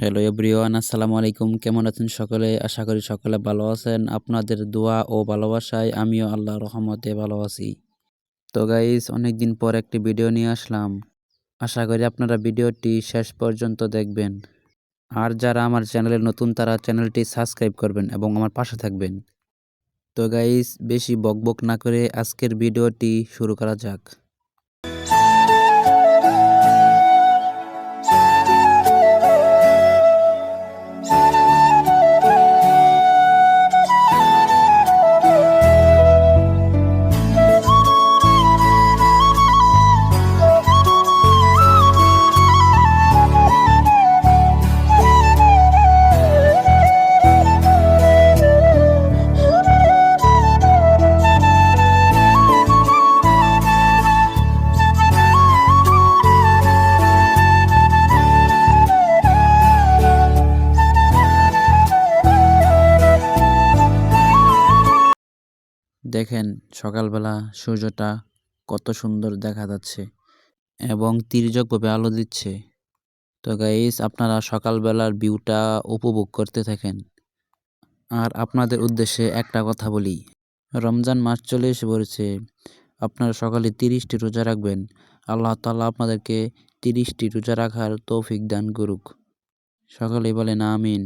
Hello everyone, আসসালামু আলাইকুম। কেমন আছেন সকলে? আশা করি সকলে ভালো আছেন। আপনাদের দোয়া ও ভালোবাসায় আমিও আল্লাহর রহমতে ভালো আছি। তো গাইস, অনেকদিন পর একটি ভিডিও নিয়ে আসলাম। আশা করি আপনারা ভিডিওটি শেষ পর্যন্ত দেখবেন। আর যারা আমার চ্যানেলে নতুন তারা চ্যানেলটি সাবস্ক্রাইব করবেন এবং আমার পাশে থাকবেন। তো গাইস, বেশি বকবক না করে আজকের ভিডিওটি শুরু করা যাক। দেখেন সকালবেলা সূর্যটা কত সুন্দর দেখা যাচ্ছে এবং তির্যকভাবে আলো দিচ্ছে। তো গাইস, আপনারা সকালবেলার ভিউটা উপভোগ করতে থাকেন। আর আপনাদের উদ্দেশ্যে একটা কথা বলি, রমজান মাস চলে এসে পড়েছে। আপনারা সকালে 30টি রোজা রাখবেন। আল্লাহ তাআলা আপনাদেরকে 30টি রোজা রাখার তৌফিক দান করুক। সকলেই বলেন আমিন।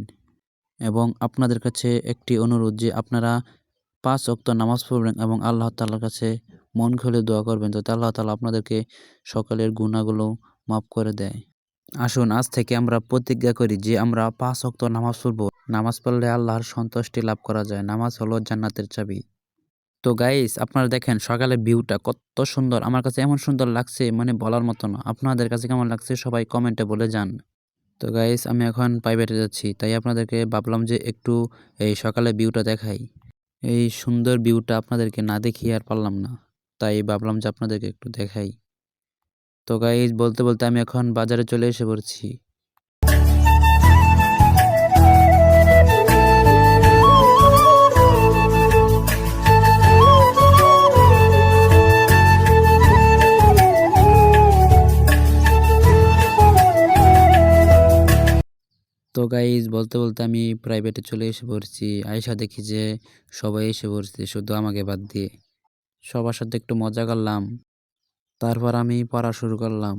এবং আপনাদের কাছে একটি অনুরোধ যে আপনারা 5 ওয়াক্ত নামাজ পড়বেন এবং আল্লাহ তাআলার কাছে মন খুলে দোয়া করবেন, যাতে আল্লাহ তাআলা আপনাদেরকে সকলের গুনাহগুলো মাফ করে দেয়। আসুন আজ থেকে আমরা প্রতিজ্ঞা করি যে আমরা 5 ওয়াক্ত নামাজ পড়ব। নামাজ পড়লে আল্লাহর সন্তুষ্টি লাভ করা যায়। নামাজ হলো জান্নাতের চাবি। তো গাইস, আপনারা দেখেন সকালের ভিউটা কত সুন্দর। আমার কাছে এমন সুন্দর লাগছে, মানে বলার মতো না। আপনাদের কাছে কেমন লাগছে সবাই কমেন্টে বলে যান। তো গাইস, আমি এখন প্রাইভেটে যাচ্ছি, তাই আপনাদেরকে ভাবলাম যে একটু এই সকালের ভিউটা দেখাই। এই সুন্দর ভিউটা আপনাদেরকে না দেখিয়ে আর পারলাম না, তাই ভাবলাম যে আপনাদেরকে একটু দেখাই। তো গাইস, বলতে বলতে আমি এখন বাজারে চলে এসে পড়ছি। তো গাইস, বলতে বলতে আমি প্রাইভেটে চলে এসে পড়ছি। আইসা দেখি যে সবাই এসে পড়ছে শুধু আমাকে বাদ দিয়ে। সবার সাথে একটু মজা করলাম, তারপর আমি পড়া শুরু করলাম।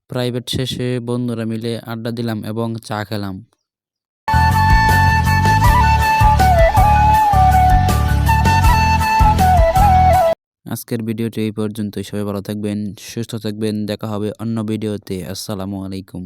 প্রাইভেট শেষে বন্ধুরা মিলে আড্ডা দিলাম এবং চা খেলাম। আজকের ভিডিওটি এই পর্যন্তই। সবাই ভালো থাকবেন, সুস্থ থাকবেন। দেখা হবে অন্য ভিডিওতে। আসসালামু আলাইকুম।